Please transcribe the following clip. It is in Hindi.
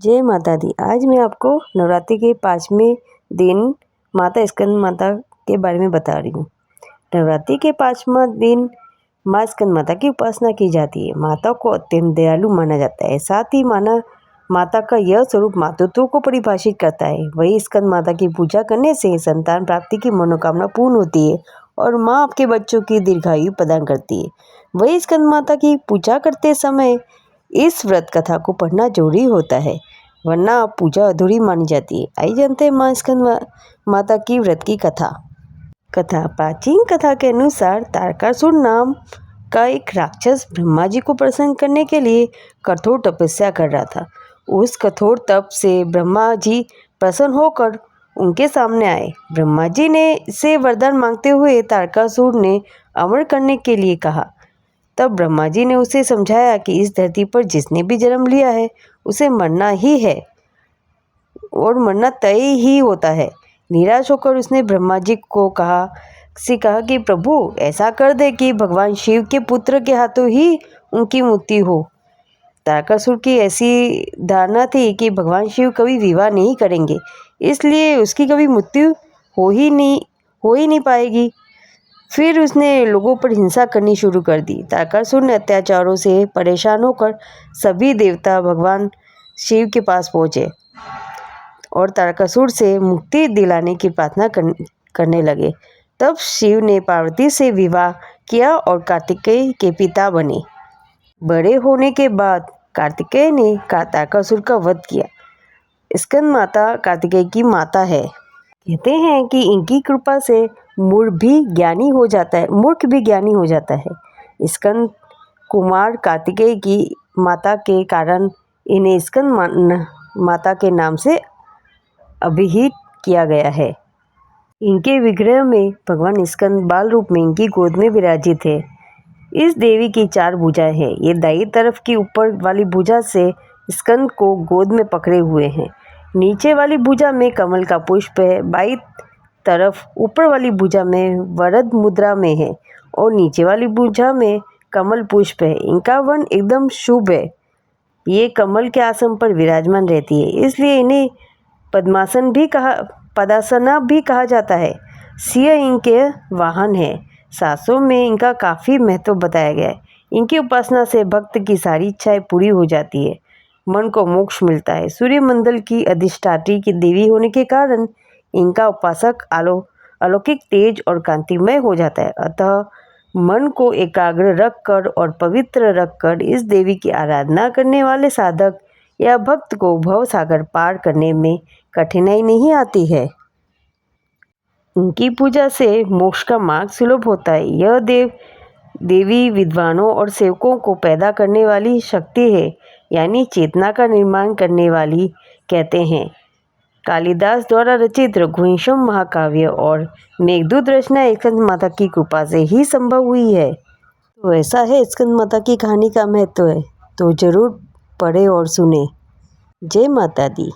जय माता दी। आज मैं आपको नवरात्रि के 5वें दिन माता स्कंद माता के बारे में बता रही हूँ। नवरात्रि के 5वां दिन माँ स्कंद माता की उपासना की जाती है। माता को अत्यंत दयालु माना जाता है। साथ ही माता का यह स्वरूप मातृत्व को परिभाषित करता है। वही स्कंद माता की पूजा करने से संतान प्राप्ति की मनोकामना पूर्ण होती है और माँ आपके बच्चों की दीर्घायु प्रदान करती है। वही स्कंद माता की पूजा करते समय इस व्रत कथा को पढ़ना जरूरी होता है, वरना पूजा अधूरी मानी जाती है। आइए जानते हैं माँ स्कंद माता की व्रत की कथा। प्राचीन कथा के अनुसार तारकासुर नाम का एक राक्षस ब्रह्मा जी को प्रसन्न करने के लिए कठोर तपस्या कर रहा था। उस कठोर तप से ब्रह्मा जी प्रसन्न होकर उनके सामने आए। ब्रह्मा जी ने से वरदान मांगते हुए तारकासुर ने अमर करने के लिए कहा। तब ब्रह्मा जी ने उसे समझाया कि इस धरती पर जिसने भी जन्म लिया है उसे मरना ही है और मरना तय ही होता है। निराश होकर उसने ब्रह्मा जी को कहा कि प्रभु ऐसा कर दे कि भगवान शिव के पुत्र के हाथों ही उनकी मृत्यु हो। तारकासुर की ऐसी धारणा थी कि भगवान शिव कभी विवाह नहीं करेंगे, इसलिए उसकी कभी मृत्यु हो ही नहीं पाएगी। फिर उसने लोगों पर हिंसा करनी शुरू कर दी। तारकासुर ने अत्याचारों से परेशान होकर सभी देवता भगवान शिव के पास पहुँचे और तारकासुर से मुक्ति दिलाने की प्रार्थना करने लगे। तब शिव ने पार्वती से विवाह किया और कार्तिकेय के पिता बने। बड़े होने के बाद कार्तिकेय ने तारकासुर का वध किया। स्कंद माता कार्तिकेय की माता है। कहते हैं कि इनकी कृपा से मूर्ख भी ज्ञानी हो जाता है। स्कंद कुमार कार्तिकेय की माता के कारण इन्हें स्कंद माता के नाम से अभिहित किया गया है। इनके विग्रह में भगवान स्कंद बाल रूप में इनकी गोद में विराजित है। इस देवी की 4 भुजाएं हैं। ये दाईं तरफ की ऊपर वाली भुजा से स्कंद को गोद में पकड़े हुए हैं। नीचे वाली भुजा में कमल का पुष्प है। बाईं तरफ ऊपर वाली भुजा में वरद मुद्रा में है और नीचे वाली भुजा में कमल पुष्प है। इनका वर्ण एकदम शुभ है। ये कमल के आसन पर विराजमान रहती है, इसलिए इन्हें पदासना भी कहा जाता है। सिंह इनके वाहन है। शास्त्रों में इनका काफ़ी महत्व बताया गया है। इनकी उपासना से भक्त की सारी इच्छाएं पूरी हो जाती है, मन को मोक्ष मिलता है। सूर्यमंडल की अधिष्ठात्री की देवी होने के कारण इनका उपासक अलौकिक तेज और कांतिमय हो जाता है। अतः मन को एकाग्र रखकर और पवित्र रखकर इस देवी की आराधना करने वाले साधक या भक्त को भव सागर पार करने में कठिनाई नहीं आती है। उनकी पूजा से मोक्ष का मार्ग सुलभ होता है। यह देवी विद्वानों और सेवकों को पैदा करने वाली शक्ति है, यानी चेतना का निर्माण करने वाली कहते हैं। कालिदास द्वारा रचित रघुवंशम महाकाव्य और मेघदूत रचना स्कंद माता की कृपा से ही संभव हुई है। तो ऐसा है स्कंद माता की कहानी का महत्व है, तो जरूर पढ़े और सुने। जय माता दी।